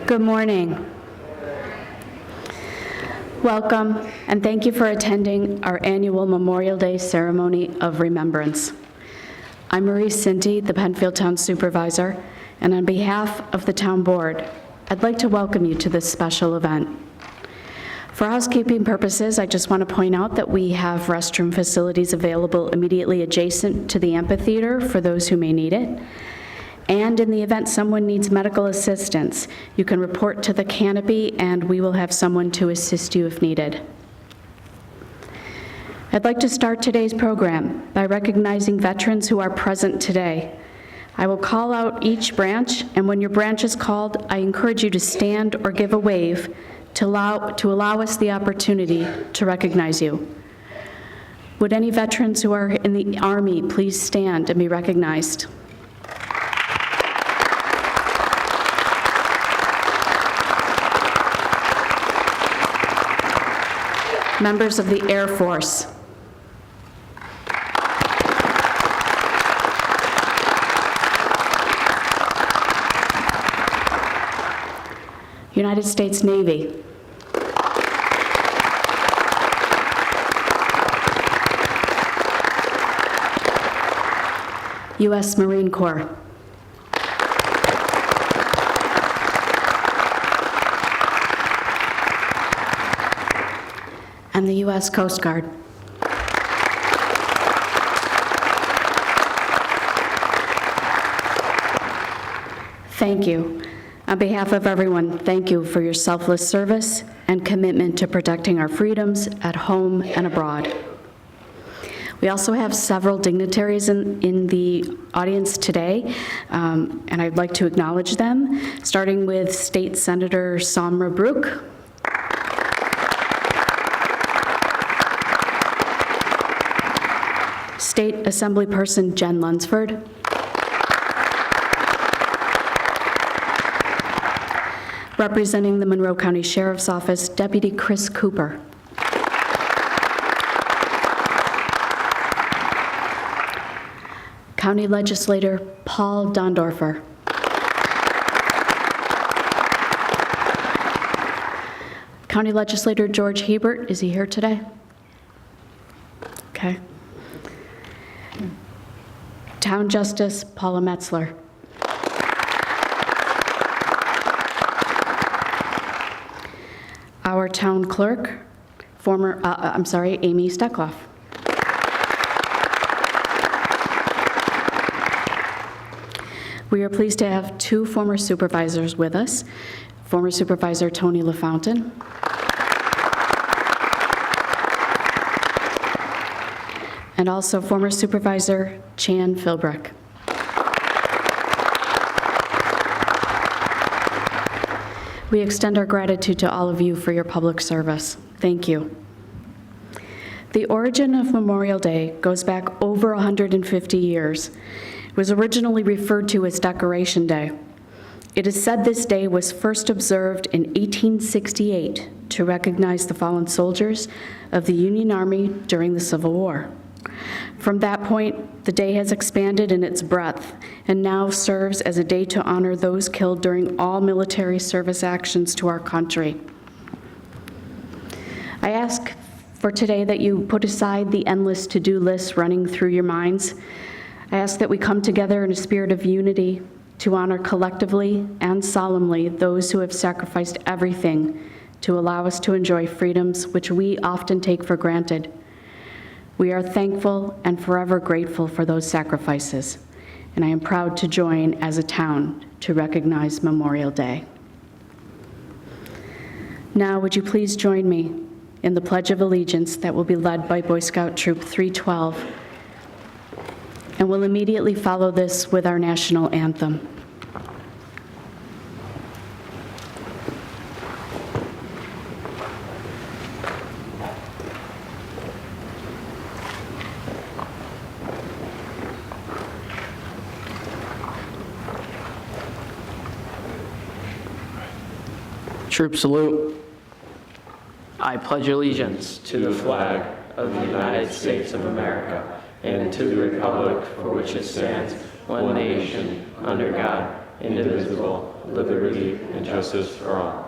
Good morning. Welcome, and thank you for attending our annual Memorial Day ceremony of remembrance. I'm Cinti, the Penfield Town Supervisor, and on behalf of the Town Board, I'd like to welcome you to this special event. For housekeeping purposes, I just want to point out that we have restroom facilities available immediately adjacent to the amphitheater for those who may need it. And in the event someone needs medical assistance, you can report to the canopy and we will have someone to assist you if needed. I'd like to start today's program by recognizing veterans who are present today. I will call out each branch, and when your branch is called, I encourage you to stand or give a wave to allow us the opportunity to recognize you. Would any veterans who are in the Army please stand and be recognized? Members of the Air Force. United States Navy. U.S. Marine Corps. And the U.S. Coast Guard. Thank you. On behalf of everyone, thank you for your selfless service and commitment to protecting our freedoms at home and abroad. We also have several dignitaries in the audience today, and I'd like to acknowledge them, starting with State Senator Samra Brook, State Assemblyperson Jen Lunsford, representing the Monroe County Sheriff's Office, Deputy Chris Cooper, County Legislator Paul Dondorfer, County Legislator George Hebert. Is he here today? Okay. Town Justice Paula Metzler. Our town clerk, Amy Steckloff. We are pleased to have two former supervisors with us, former Supervisor Tony LaFountain and also former Supervisor Chan Philbrick. We extend our gratitude to all of you for your public service. Thank you. The origin of Memorial Day goes back over 150 years. It was originally referred to as Decoration Day. It is said this day was first observed in 1868 to recognize the fallen soldiers of the Union Army during the Civil War. From that point, the day has expanded in its breadth and now serves as a day to honor those killed during all military service actions to our country. I ask for today that you put aside the endless to-do lists running through your minds. I ask that we come together in a spirit of unity to honor collectively and solemnly those who have sacrificed everything to allow us to enjoy freedoms which we often take for granted. We are thankful and forever grateful for those sacrifices, and I am proud to join as a town to recognize Memorial Day. Now, would you please join me in the Pledge of Allegiance that will be led by Boy Scout Troop 312, and we'll immediately follow this with our national anthem. Troop salute. I pledge allegiance to the flag of the United States of America and to the republic for which it stands, one nation, under God, indivisible, liberty, and justice for all.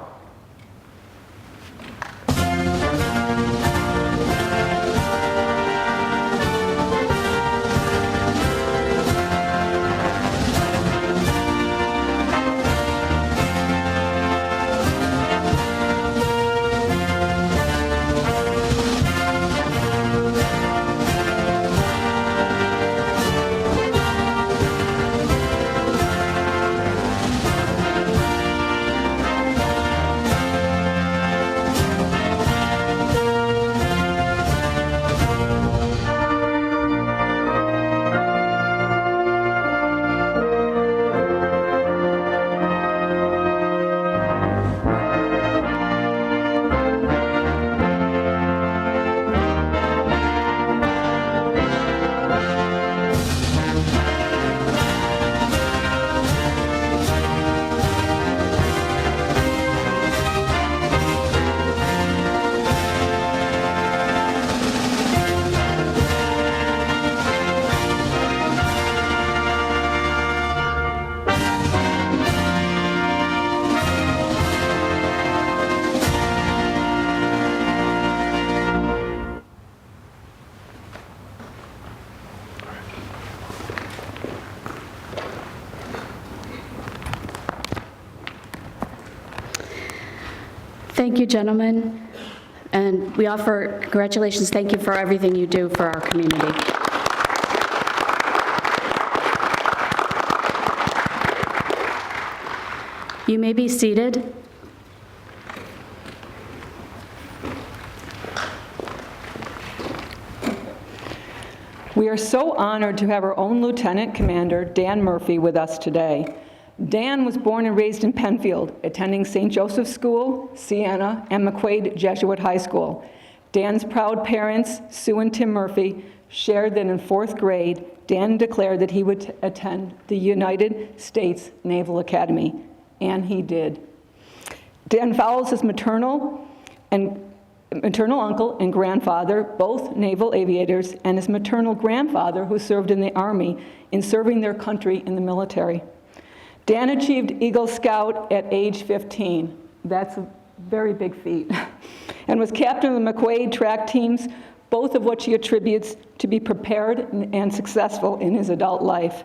Thank you, gentlemen. And we offer congratulations. Thank you for everything you do for our community. You may be seated. We are so honored to have our own Lieutenant Commander, Dan Murphy, with us today. Dan was born and raised in Penfield, attending St. Joseph's School, Siena, and McQuaid Jesuit High School. Dan's proud parents, Sue and Tim Murphy, shared that in 4th grade, Dan declared that he would attend the United States Naval Academy, and he did. Dan follows his maternal uncle and grandfather, both naval aviators, and his maternal grandfather, who served in the Army, in serving their country in the military. Dan achieved Eagle Scout at age 15. That's a very big feat. And was captain of the McQuaid track teams, both of which he attributes to be prepared and successful in his adult life.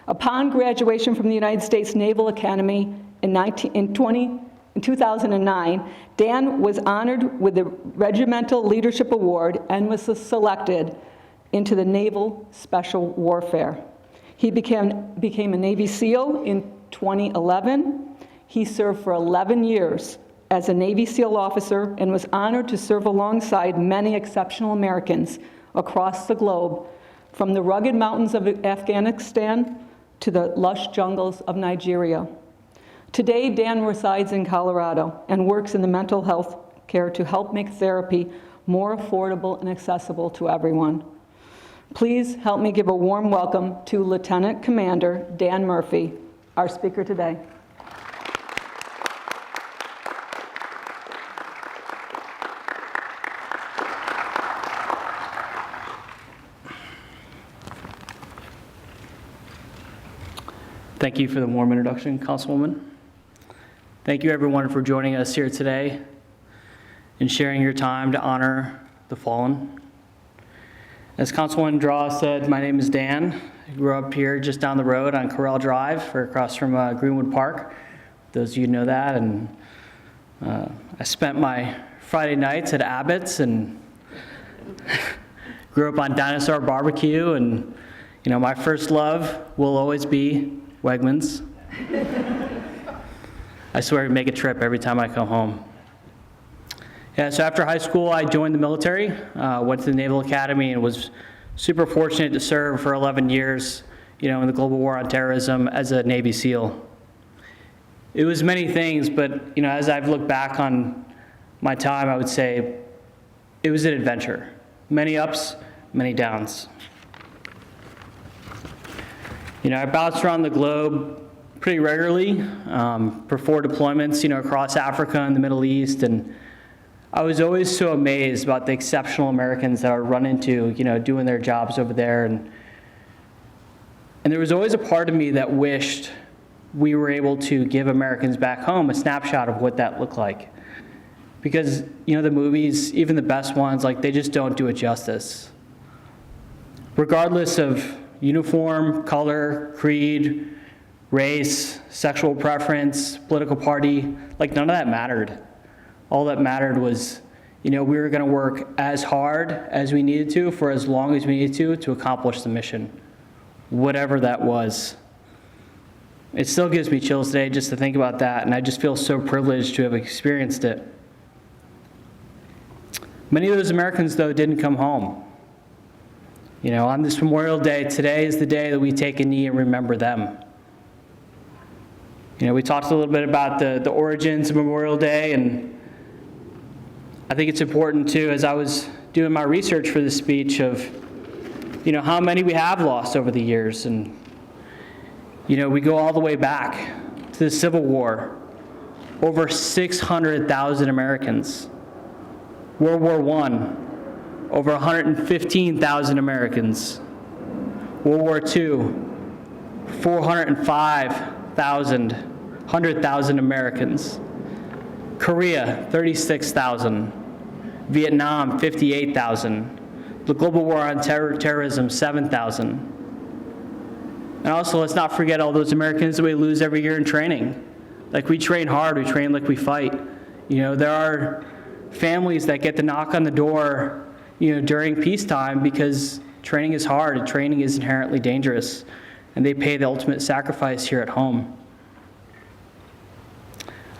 Upon graduation from the United States Naval Academy in 2009, Dan was honored with the Regimental Leadership Award and was selected into the Naval Special Warfare. He became a Navy SEAL in 2011. He served for 11 years as a Navy SEAL officer and was honored to serve alongside many exceptional Americans across the globe, from the rugged mountains of Afghanistan to the lush jungles of Nigeria. Today, Dan resides in Colorado and works in the mental health care to help make therapy more affordable and accessible to everyone. Please help me give a warm welcome to Lieutenant Commander Dan Murphy, our speaker today. Thank you for the warm introduction, Councilwoman. Thank you, everyone, for joining us here today and sharing your time to honor the fallen. As Councilwoman Draw said, my name is Dan. I grew up here just down the road on Corral Drive, or across from Greenwood Park. Those of you know that. And I spent my Friday nights at Abbott's and grew up on Dinosaur Barbecue. And, you know, my first love will always be Wegmans. I swear to make a trip every time I come home. Yeah, so after high school, I joined the military, went to the Naval Academy, and was super fortunate to serve for 11 years, you know, in the global war on terrorism as a Navy SEAL. It was many things, but, you know, as I've looked back on my time, I would say it was an adventure. Many ups, many downs. You know, I bounced around the globe pretty regularly for 4 deployments, you know, across Africa and the Middle East, and I was always so amazed about the exceptional Americans that I would run into, you know, doing their jobs over there. And there was always a part of me that wished we were able to give Americans back home a snapshot of what that looked like. Because, the movies, even the best ones, they just don't do it justice. Regardless of uniform, color, creed, race, sexual preference, political party, none of that mattered. All that mattered was, we were going to work as hard as we needed to for as long as we needed to accomplish the mission, whatever that was. It still gives me chills today just to think about that, and I just feel so privileged to have experienced it. Many of those Americans, though, didn't come home. On this Memorial Day, today is the day that we take a knee and remember them. We talked a little bit about the origins of Memorial Day, and I think it's important, too, as I was doing my research for this speech of, how many we have lost over the years. And, we go all the way back to the Civil War, over 600,000 Americans. World War I, over 115,000 Americans. World War II, 100,000 Americans. Korea, 36,000. Vietnam, 58,000. The global war on terrorism, 7,000. And also, let's not forget all those Americans that we lose every year in training. We train hard, we train like we fight. There are families that get to knock on the door, during peacetime because training is hard and training is inherently dangerous, and they pay the ultimate sacrifice here at home.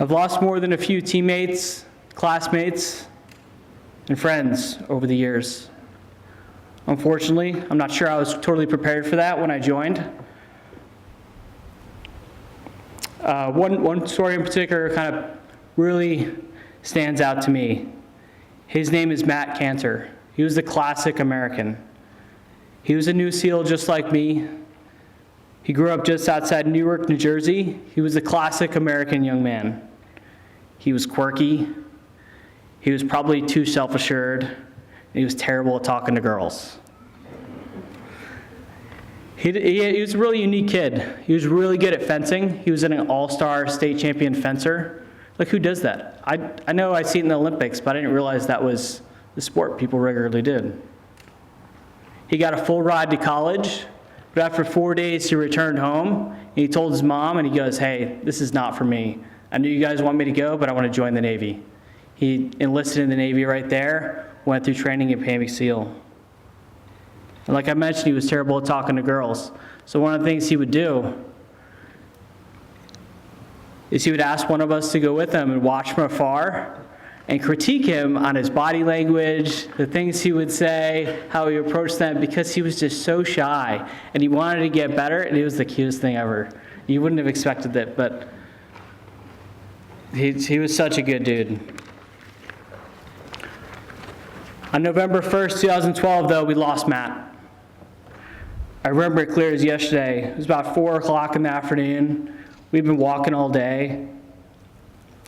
I've lost more than a few teammates, classmates, and friends over the years. Unfortunately, I'm not sure I was totally prepared for that when I joined. One story in particular kind of really stands out to me. His name is Matt Cantor. He was the classic American. He was a New SEAL just like me. He grew up just outside Newark, New Jersey. He was a classic American young man. He was quirky. He was probably too self-assured. And he was terrible at talking to girls. He was a really unique kid. He was really good at fencing. He was an all-star state champion fencer. Who does that? I know I see it in the Olympics, but I didn't realize that was the sport people regularly did. He got a full ride to college, but after 4 days he returned home, and he told his mom, and he goes, "Hey, this is not for me. I know you guys want me to go, but I want to join the Navy." He enlisted in the Navy right there, went through training in Navy SEAL. And like I mentioned, he was terrible at talking to girls. So one of the things he would do is he would ask one of us to go with him and watch from afar and critique him on his body language, the things he would say, how he approached them, because he was just so shy and he wanted to get better, and it was the cutest thing ever. You wouldn't have expected it, but he was such a good dude. On November 1st, 2012, though, we lost Matt. I remember it clear as yesterday. It was about 4 o'clock in the afternoon. We'd been walking all day.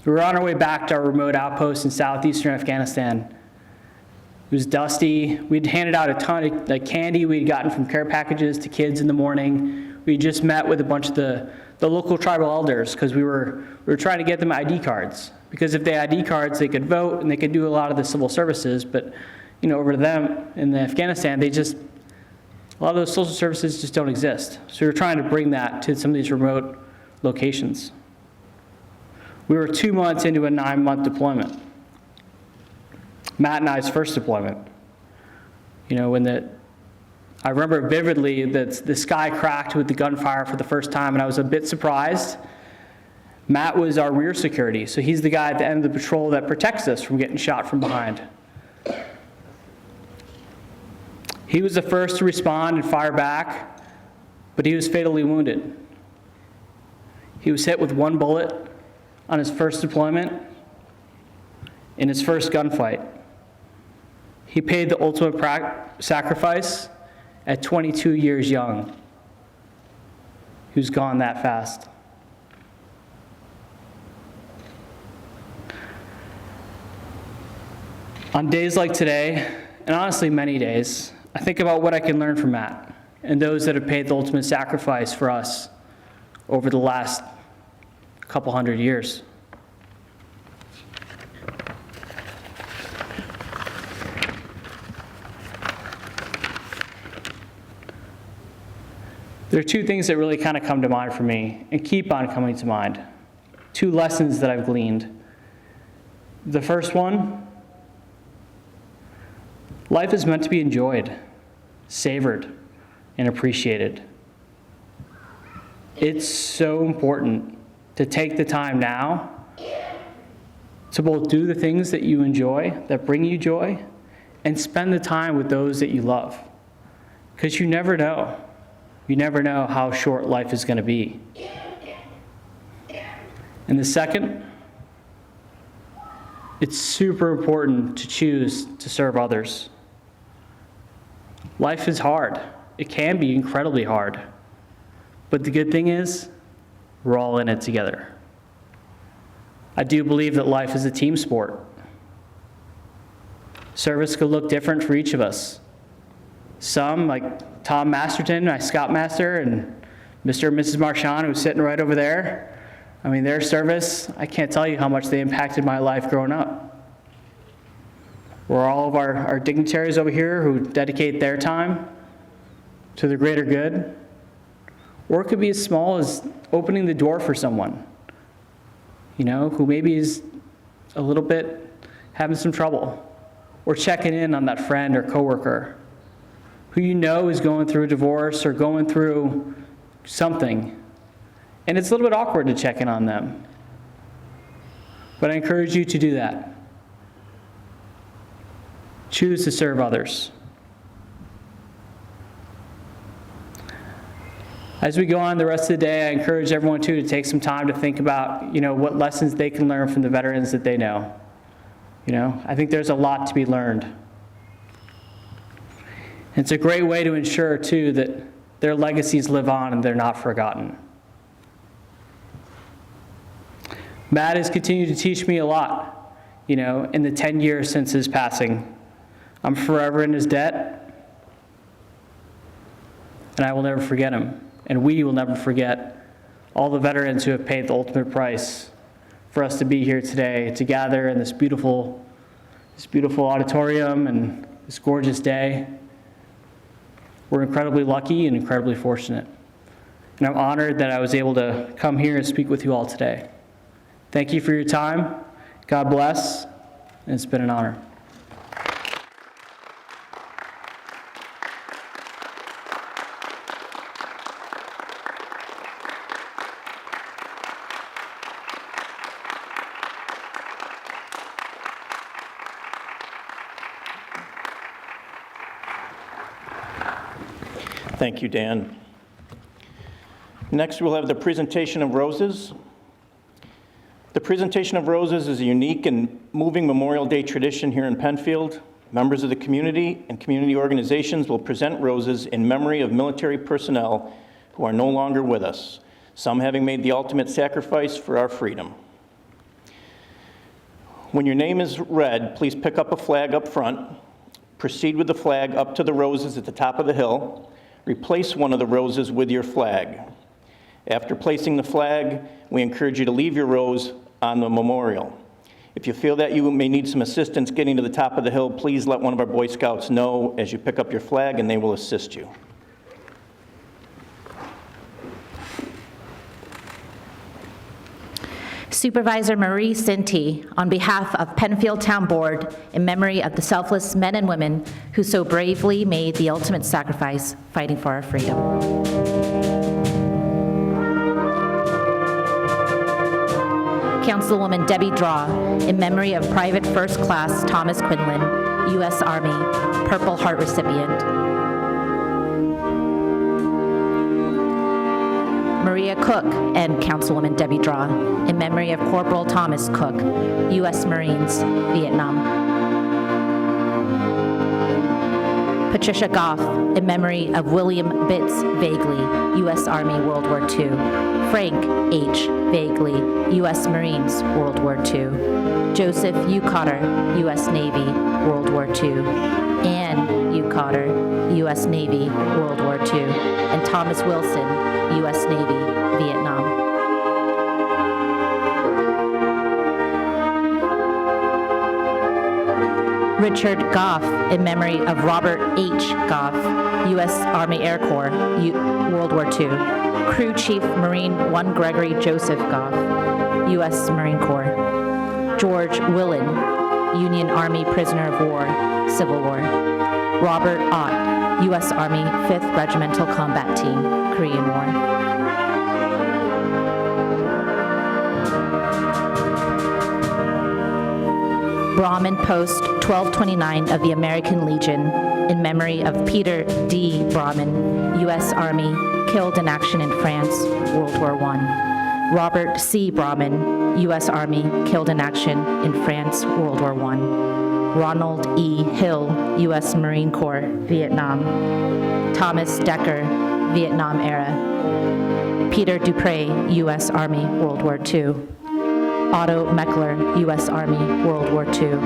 We were on our way back to our remote outpost in southeastern Afghanistan. It was dusty. We'd handed out a ton of candy we'd gotten from care packages to kids in the morning. We just met with a bunch of the local tribal elders because we were trying to get them ID cards. Because if they had ID cards, they could vote and they could do a lot of the civil services. But over to them in Afghanistan, a lot of those social services just don't exist. So we were trying to bring that to some of these remote locations. We were 2 months into a 9-month deployment. Matt and I's first deployment. I remember vividly that the sky cracked with the gunfire for the first time, and I was a bit surprised. Matt was our rear security, so he's the guy at the end of the patrol that protects us from getting shot from behind. He was the first to respond and fire back, but he was fatally wounded. He was hit with 1 bullet on his first deployment in his first gunfight. He paid the ultimate sacrifice at 22 years young. He was gone that fast. On days like today, and honestly many days, I think about what I can learn from Matt and those that have paid the ultimate sacrifice for us over the last a couple hundred years. There are two things that really kind of come to mind for me and keep on coming to mind. Two lessons that I've gleaned. The first one, life is meant to be enjoyed, savored, and appreciated. It's so important to take the time now to both do the things that you enjoy, that bring you joy, and spend the time with those that you love. Because you never know. You never know how short life is going to be. And the second, it's super important to choose to serve others. Life is hard. It can be incredibly hard. But the good thing is, we're all in it together. I do believe that life is a team sport. Service could look different for each of us. Some, like Tom Masterton, my Scoutmaster, and Mr. and Mrs. Marchand, who's sitting right over there. I mean, their service, I can't tell you how much they impacted my life growing up. Or all of our dignitaries over here who dedicate their time to the greater good. Or it could be as small as opening the door for someone, who maybe is a little bit having some trouble. Or checking in on that friend or coworker who is going through a divorce or going through something. And it's a little bit awkward to check in on them. But I encourage you to do that. Choose to serve others. As we go on the rest of the day, I encourage everyone to take some time to think about, what lessons they can learn from the veterans that they know. I think there's a lot to be learned. It's a great way to ensure, too, that their legacies live on and they're not forgotten. Matt has continued to teach me a lot, in the 10 years since his passing. I'm forever in his debt, and I will never forget him. And we will never forget all the veterans who have paid the ultimate price for us to be here today, to gather in this beautiful auditorium and this gorgeous day. We're incredibly lucky and incredibly fortunate. And I'm honored that I was able to come here and speak with you all today. Thank you for your time. God bless, and it's been an honor. Thank you, Dan. Next, we'll have the presentation of roses. The presentation of roses is a unique and moving Memorial Day tradition here in Penfield. Members of the community and community organizations will present roses in memory of military personnel who are no longer with us, some having made the ultimate sacrifice for our freedom. When your name is read, please pick up a flag up front, proceed with the flag up to the roses at the top of the hill, replace one of the roses with your flag. After placing the flag, we encourage you to leave your rose on the memorial. If you feel that you may need some assistance getting to the top of the hill, please let one of our Boy Scouts know as you pick up your flag, and they will assist you. Supervisor Marie Cinti, on behalf of Penfield Town Board, in memory of the selfless men and women who so bravely made the ultimate sacrifice fighting for our freedom. Councilwoman Debbie Draw, in memory of Private First Class Thomas Quinlan, U.S. Army, Purple Heart recipient. Maria Cook and Councilwoman Debbie Draw, in memory of Corporal Thomas Cook, U.S. Marines, Vietnam. Patricia Goff, in memory of William Bitts Vagley, U.S. Army, World War II. Frank H. Vagley, U.S. Marines, World War II. Joseph U. Cotter, U.S. Navy, World War II. Anne U. Cotter, U.S. Navy, World War II. And Thomas Wilson, U.S. Navy, Vietnam. Richard Goff, in memory of Robert H. Goff, U.S. Army Air Corps, World War II. Crew Chief Marine 1 Gregory Joseph Goff, U.S. Marine Corps. George Willen, Union Army Prisoner of War, Civil War. Robert Ott, U.S. Army 5th Regimental Combat Team, Korean War. Brahmin Post 1229 of the American Legion, in memory of Peter D. Brahmin, U.S. Army, killed in action in France, World War I. Robert C. Brahmin, U.S. Army, killed in action in France, World War I. Ronald E. Hill, U.S. Marine Corps, Vietnam. Thomas Decker, Vietnam era. Peter Dupre, U.S. Army, World War II. Otto Meckler, U.S. Army, World War II.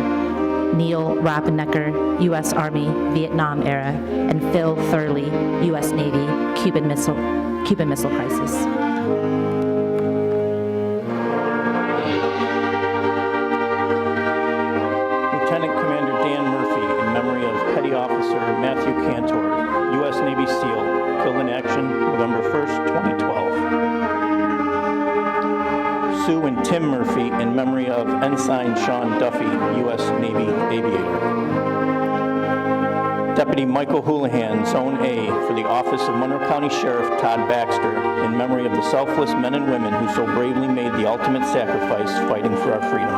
Neil Rappenecker, U.S. Army, Vietnam era. And Phil Thurley, U.S. Navy, Cuban Missile Crisis. Lieutenant Commander Dan Murphy, in memory of Petty Officer Matthew Cantor, U.S. Navy SEAL, killed in action November 1st, 2012. Sue and Tim Murphy, in memory of Ensign Sean Duffy, U.S. Navy Aviator. Deputy Michael Houlihan, Zone A, for the Office of Monroe County Sheriff Todd Baxter, in memory of the selfless men and women who so bravely made the ultimate sacrifice fighting for our freedom.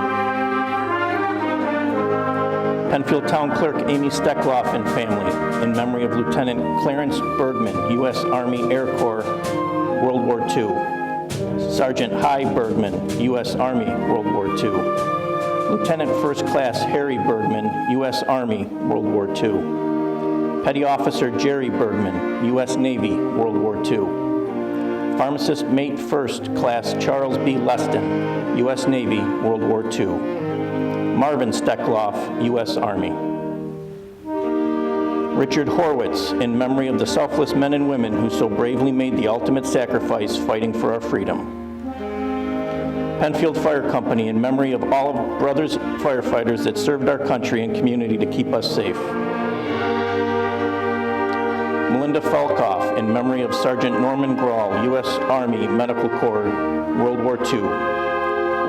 Penfield Town Clerk Amy Steckloff and family, in memory of Lieutenant Clarence Bergman, U.S. Army Air Corps, World War II. Sergeant Hy Bergman, U.S. Army, World War II. Lieutenant First Class Harry Bergman, U.S. Army, World War II. Petty Officer Jerry Bergman, U.S. Navy, World War II. Pharmacist Mate First Class Charles B. Leston, U.S. Navy, World War II. Marvin Steckloff, U.S. Army. Richard Horwitz, in memory of the selfless men and women who so bravely made the ultimate sacrifice fighting for our freedom. Penfield Fire Company, in memory of all of brothers firefighters that served our country and community to keep us safe. Melinda Felkoff, in memory of Sergeant Norman Grawl, U.S. Army Medical Corps, World War II.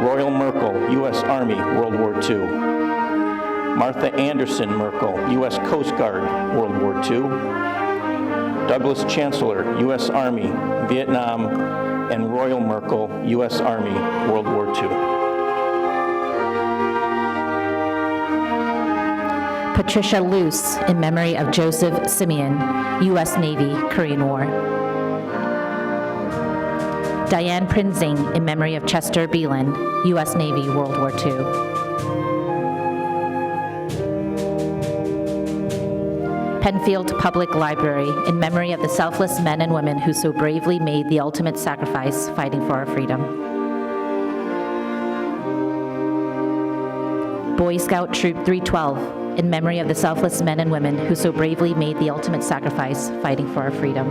Royal Merkel, U.S. Army, World War II. Martha Anderson Merkel, U.S. Coast Guard, World War II. Douglas Chancellor, U.S. Army, Vietnam, and Royal Merkel, U.S. Army, World War II. Patricia Luce, in memory of Joseph Simeon, U.S. Navy, Korean War. Diane Prinzing, in memory of Chester Beelan, U.S. Navy, World War II. Penfield Public Library, in memory of the selfless men and women who so bravely made the ultimate sacrifice fighting for our freedom. Boy Scout Troop 312, in memory of the selfless men and women who so bravely made the ultimate sacrifice fighting for our freedom.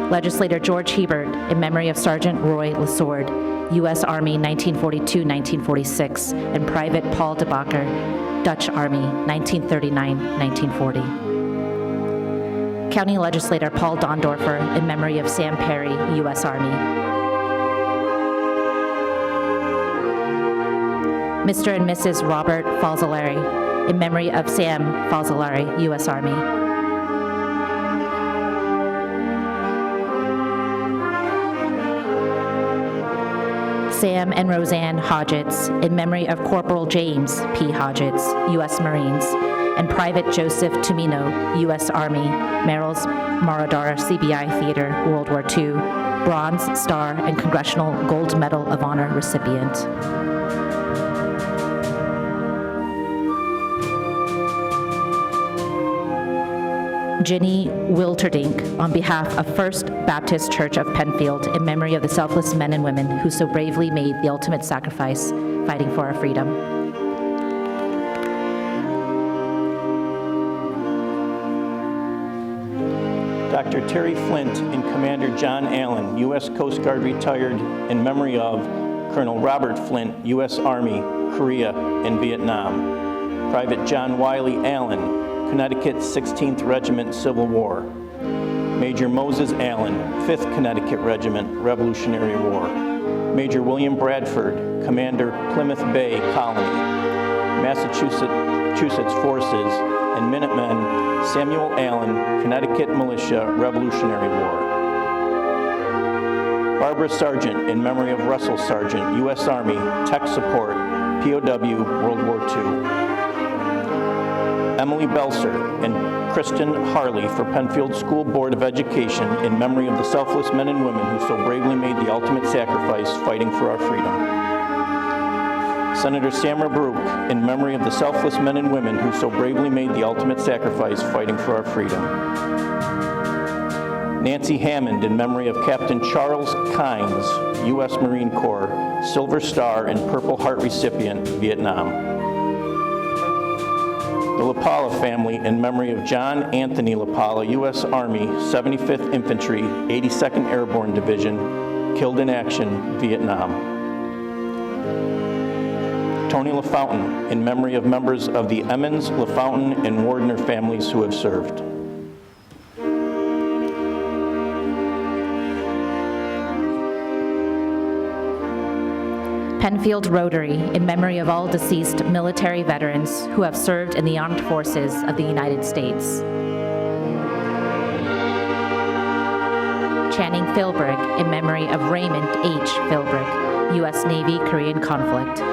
Legislator George Hebert, in memory of Sergeant Roy Lesord, U.S. Army 1942-1946, and Private Paul DeBacher, Dutch Army 1939-1940. County Legislator Paul Dondorfer, in memory of Sam Perry, U.S. Army. Mr. and Mrs. Robert Falzolari, in memory of Sam Falzolari, U.S. Army. Sam and Roseanne Hodgetts, in memory of Corporal James P. Hodgetts, U.S. Marines, and Private Joseph Tumino, U.S. Army, Merrill's Maradara CBI Theater, World War II, Bronze Star and Congressional Gold Medal of Honor recipient. Ginny Wilterdink, on behalf of First Baptist Church of Penfield, in memory of the selfless men and women who so bravely made the ultimate sacrifice fighting for our freedom. Dr. Terry Flint and Commander John Allen, U.S. Coast Guard retired, in memory of Colonel Robert Flint, U.S. Army, Korea, and Vietnam. Private John Wiley Allen, Connecticut 16th Regiment, Civil War. Major Moses Allen, 5th Connecticut Regiment, Revolutionary War. Major William Bradford, Commander, Plymouth Bay Colony. Massachusetts Forces, and Minutemen Samuel Allen, Connecticut Militia, Revolutionary War. Barbara Sargent, in memory of Russell Sargent, U.S. Army, Tech Support, POW, World War II. Emily Belser and Kristen Harley for Penfield School Board of Education in memory of the selfless men and women who so bravely made the ultimate sacrifice fighting for our freedom. Senator Samra Baruch in memory of the selfless men and women who so bravely made the ultimate sacrifice fighting for our freedom. Nancy Hammond in memory of Captain Charles Kynes, U.S. Marine Corps, Silver Star and Purple Heart recipient, Vietnam. The LaPala family in memory of John Anthony LaPala, U.S. Army, 75th Infantry, 82nd Airborne Division, killed in action, Vietnam. Tony LaFountain in memory of members of the Emmons, LaFountain, and Wardner families who have served. Penfield Rotary, in memory of all deceased military veterans who have served in the armed forces of the United States. Channing Philbrick, in memory of Raymond H. Philbrick, U.S. Navy Korean conflict.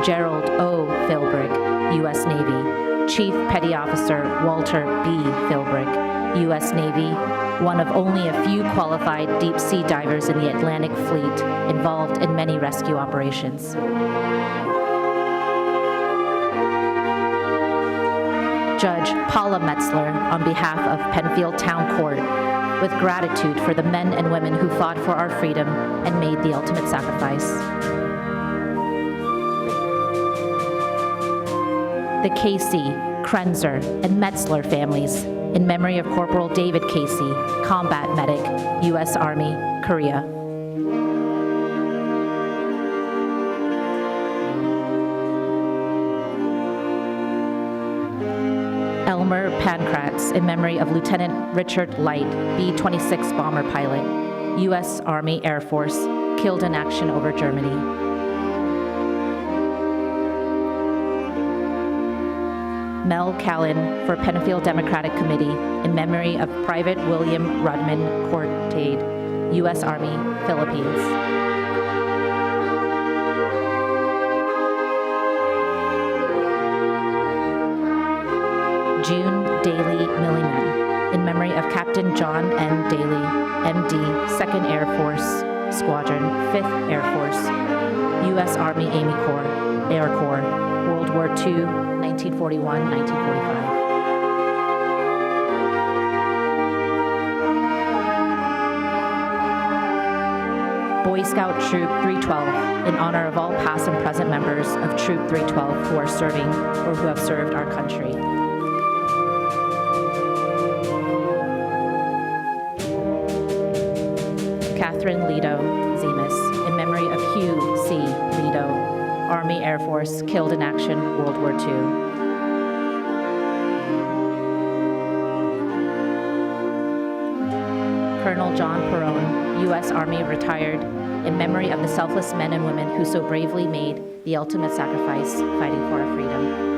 Gerald O. Philbrick, U.S. Navy. Chief Petty Officer Walter B. Philbrick, U.S. Navy, one of only a few qualified deep-sea divers in the Atlantic Fleet, involved in many rescue operations. Judge Paula Metzler, on behalf of Penfield Town Court, with gratitude for the men and women who fought for our freedom and made the ultimate sacrifice. The Casey, Krenzer, and Metzler families, in memory of Corporal David Casey, combat medic, U.S. Army, Korea. Elmer Pankratz, in memory of Lieutenant Richard Light, B-26 bomber pilot, U.S. Army Air Force, killed in action over Germany. Mel Callan for Penfield Democratic Committee in memory of Private William Rudman Cortade, U.S. Army, Philippines. June Daly Milliman in memory of Captain John N. Daly, MD, 2nd Air Force Squadron, 5th Air Force, U.S. Army Army Corps, Air Corps, World War II, 1941-1945. Boy Scout Troop 312, in honor of all past and present members of Troop 312 who are serving or who have served our country. Catherine Leto Zemas, in memory of Hugh C. Leto, Army Air Force, killed in action, World War II. Colonel John Perone, U.S. Army, retired, in memory of the selfless men and women who so bravely made the ultimate sacrifice fighting for our freedom.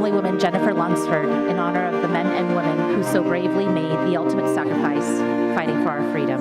Assemblywoman Jennifer Lunsford in honor of the men and women who so bravely made the ultimate sacrifice fighting for our freedom.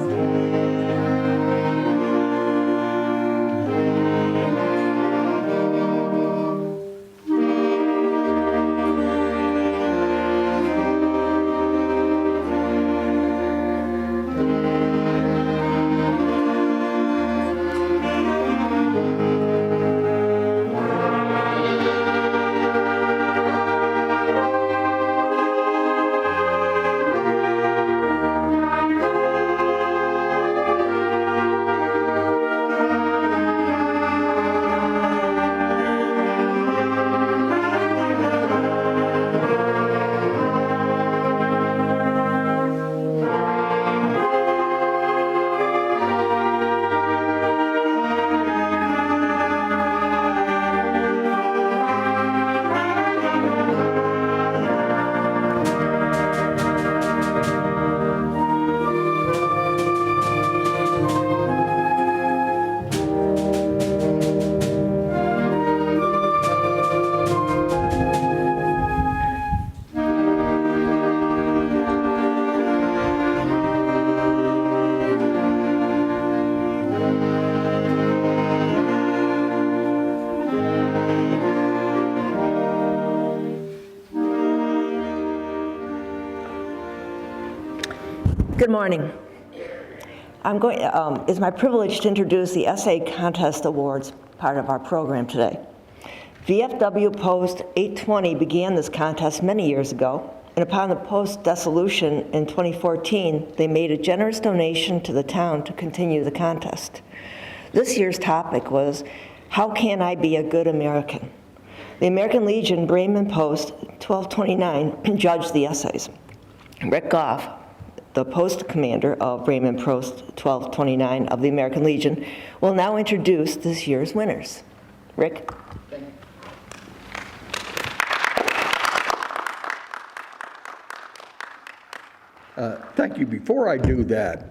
Good morning. It's my privilege to introduce the Essay Contest Awards, part of our program today. VFW Post 820 began this contest many years ago, and upon the Post dissolution in 2014, they made a generous donation to the town to continue the contest. This year's topic was, how can I be a good American? The American Legion Bremen Post 1229 judged the essays. Rick Goff, the post commander of Bremen Post 1229 of the American Legion, will now introduce this year's winners. Rick? Thank you. Before I do that,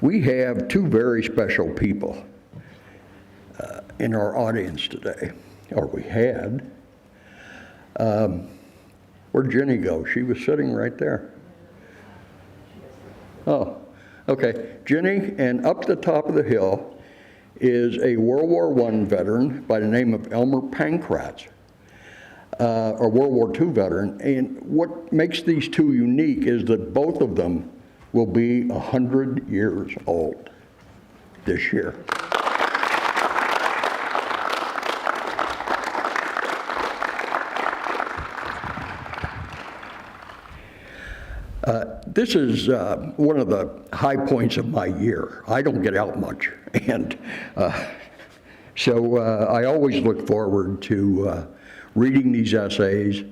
we have two very special people in our audience today, or we had. Where'd Jenny go? She was sitting right there. Oh, okay. Jenny, and up the top of the hill is a World War I veteran by the name of Elmer Pankratz, a World War II veteran. And what makes these two unique is that both of them will be 100 years old this year. This is one of the high points of my year. I don't get out much, and so I always look forward to reading these essays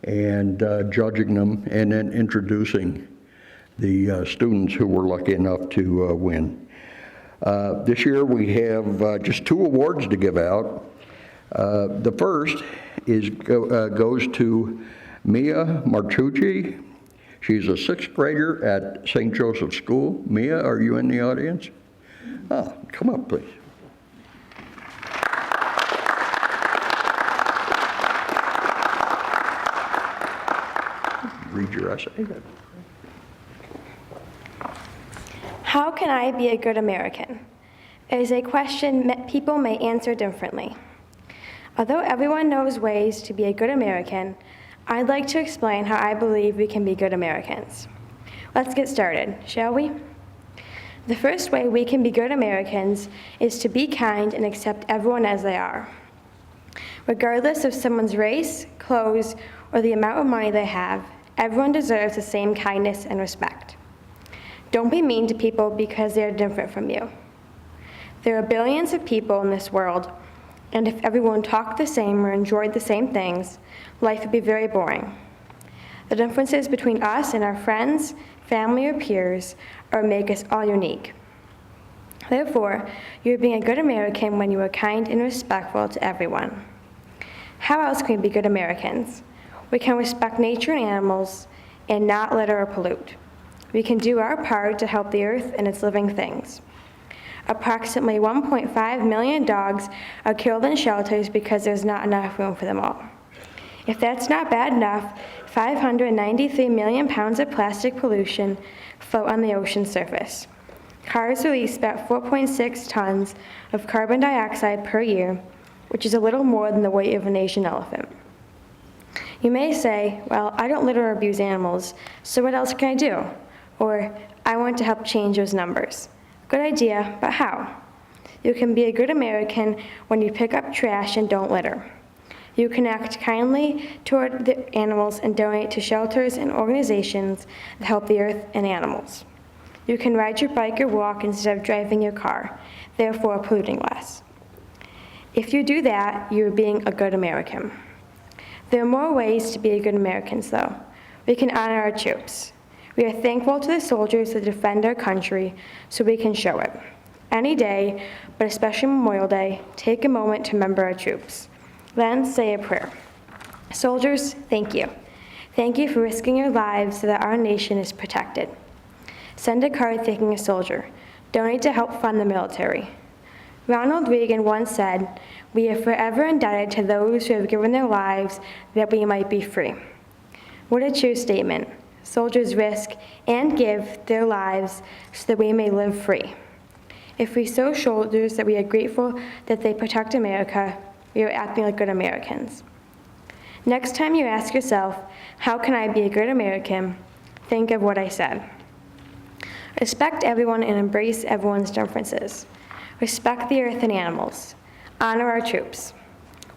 and judging them, and then introducing the students who were lucky enough to win. This year we have just two awards to give out. The first goes to Mia Martucci. She's a sixth grader at St. Joseph's School. Mia, are you in the audience? Oh, come up, please. Read your essay. How can I be a good American? It is a question people may answer differently. Although everyone knows ways to be a good American, I'd like to explain how I believe we can be good Americans. Let's get started, shall we? The first way we can be good Americans is to be kind and accept everyone as they are. Regardless of someone's race, clothes, or the amount of money they have, everyone deserves the same kindness and respect. Don't be mean to people because they are different from you. There are billions of people in this world, and if everyone talked the same or enjoyed the same things, life would be very boring. The differences between us and our friends, family, or peers make us all unique. Therefore, you are being a good American when you are kind and respectful to everyone. How else can we be good Americans? We can respect nature and animals and not litter or pollute. We can do our part to help the earth and its living things. Approximately 1.5 million dogs are killed in shelters because there's not enough room for them all. If that's not bad enough, 593 million pounds of plastic pollution float on the ocean surface. Cars release about 4.6 tons of carbon dioxide per year, which is a little more than the weight of an Asian elephant. You may say, well, I don't litter or abuse animals, so what else can I do? Or, I want to help change those numbers. Good idea, but how? You can be a good American when you pick up trash and don't litter. You can act kindly toward the animals and donate to shelters and organizations that help the earth and animals. You can ride your bike or walk instead of driving your car, therefore polluting less. If you do that, you're being a good American. There are more ways to be a good Americans, though. We can honor our troops. We are thankful to the soldiers that defend our country, so we can show it. Any day, but especially Memorial Day, take a moment to remember our troops. Then say a prayer. Soldiers, thank you. Thank you for risking your lives so that our nation is protected. Send a card thanking a soldier. Donate to help fund the military. Ronald Reagan once said, "We are forever indebted to those who have given their lives that we might be free." What a true statement. Soldiers risk and give their lives so that we may live free. If we show soldiers that we are grateful that they protect America, we are acting like good Americans. Next time you ask yourself, how can I be a good American? Think of what I said. Respect everyone and embrace everyone's differences. Respect the earth and animals. Honor our troops.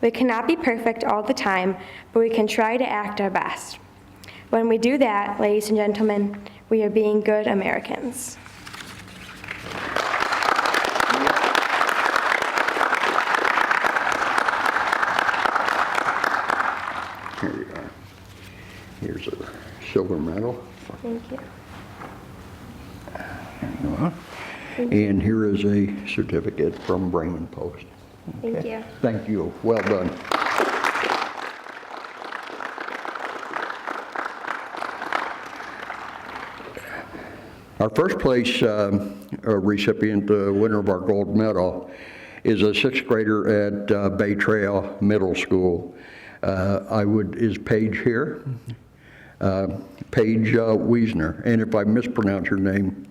We cannot be perfect all the time, but we can try to act our best. When we do that, ladies and gentlemen, we are being good Americans. Here you are. Here's a silver medal. Thank you. There you are. And here is a certificate from Bremen Post. Thank you. Thank you. Well done. Our first place recipient, winner of our gold medal, is a sixth grader at Bay Trail Middle School. Is Paige here? Paige Wiesner. And if I mispronounce your name,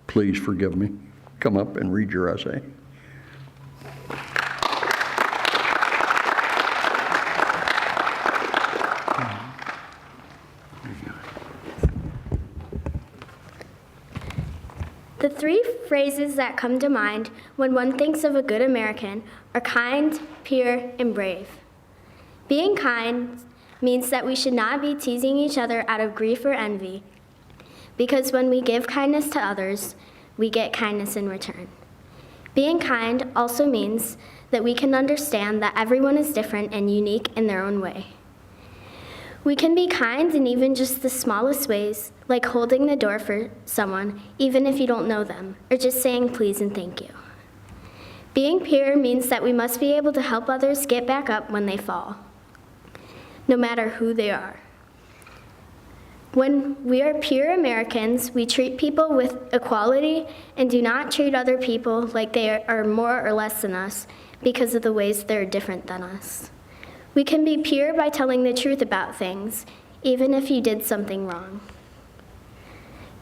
please forgive me. Come up and read your essay. The three phrases that come to mind when one thinks of a good American are kind, pure, and brave. Being kind means that we should not be teasing each other out of grief or envy, because when we give kindness to others, we get kindness in return. Being kind also means that we can understand that everyone is different and unique in their own way. We can be kind in even just the smallest ways, like holding the door for someone, even if you don't know them, or just saying please and thank you. Being pure means that we must be able to help others get back up when they fall, no matter who they are. When we are pure Americans, we treat people with equality and do not treat other people like they are more or less than us because of the ways they're different than us. We can be pure by telling the truth about things, even if you did something wrong.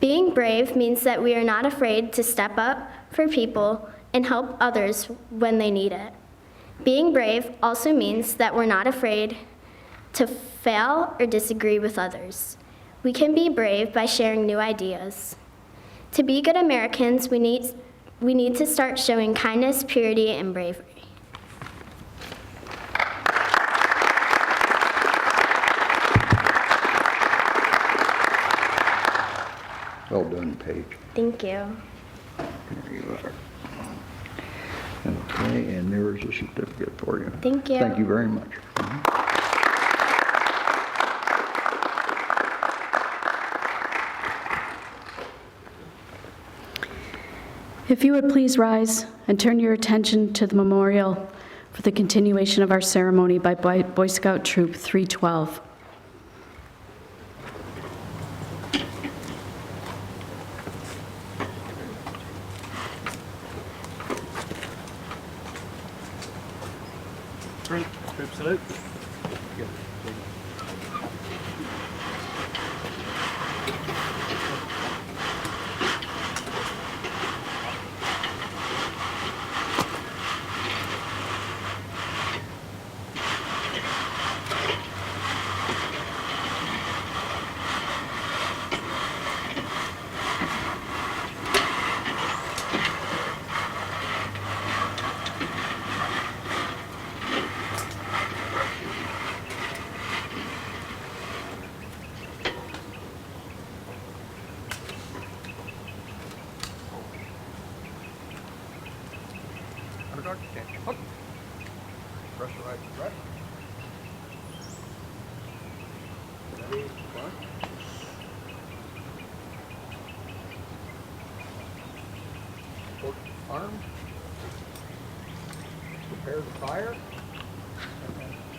Being brave means that we are not afraid to step up for people and help others when they need it. Being brave also means that we're not afraid to fail or disagree with others. We can be brave by sharing new ideas. To be good Americans, we need to start showing kindness, purity, and bravery. Well done, Paige. Thank you. There you are. Okay, and there is a certificate for you. Thank you. Thank you very much. If you would please rise and turn your attention to the memorial for the continuation of our ceremony by Boy Scout Troop 312. Troop salute. Press the right breath. Ready, one. Port arm. Prepare to fire.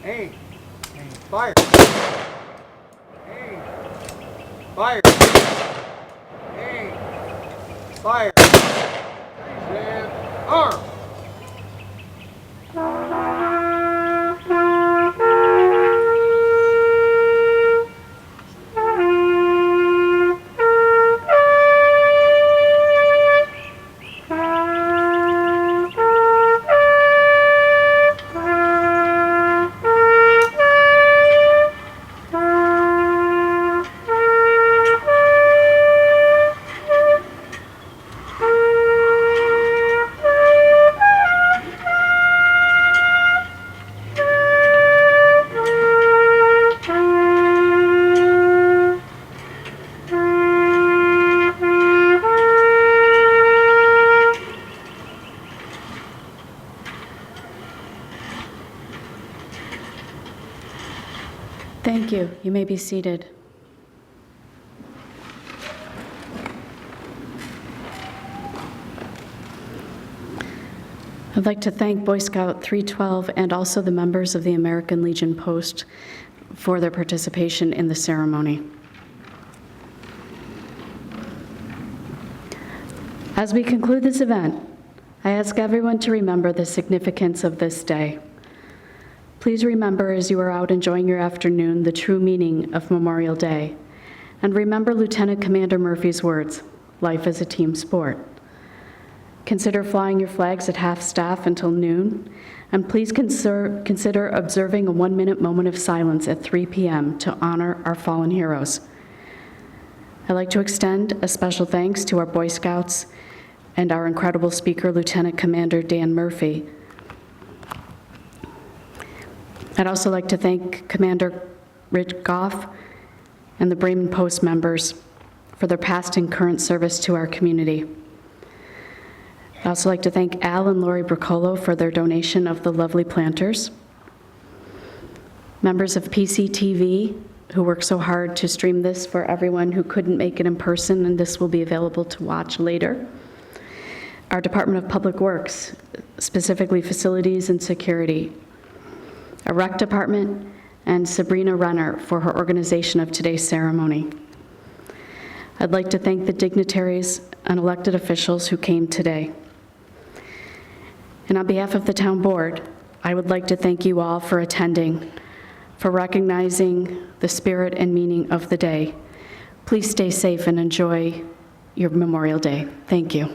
Aim. Aim. Fire. Aim. Fire. Aim. Fire. And arm. Thank you. You may be seated. I'd like to thank Boy Scout 312 and also the members of the American Legion Post for their participation in the ceremony. As we conclude this event, I ask everyone to remember the significance of this day. Please remember as you are out enjoying your afternoon the true meaning of Memorial Day. And remember Lieutenant Commander Murphy's words, life is a team sport. Consider flying your flags at half-staff until noon, and please consider observing a 1-minute moment of silence at 3 p.m. to honor our fallen heroes. I'd like to extend a special thanks to our Boy Scouts and our incredible speaker, Lieutenant Commander Dan Murphy. I'd also like to thank Commander Rich Goff and the Bremen Post members for their past and current service to our community. I'd also like to thank Al and Lori Bricolo for their donation of the lovely planters. Members of PCTV who worked so hard to stream this for everyone who couldn't make it in person, and this will be available to watch later. Our Department of Public Works, specifically Facilities and Security, our Rec Department, and Sabrina Renner for her organization of today's ceremony. I'd like to thank the dignitaries and elected officials who came today. And on behalf of the town board, I would like to thank you all for attending, for recognizing the spirit and meaning of the day. Please stay safe and enjoy your Memorial Day. Thank you.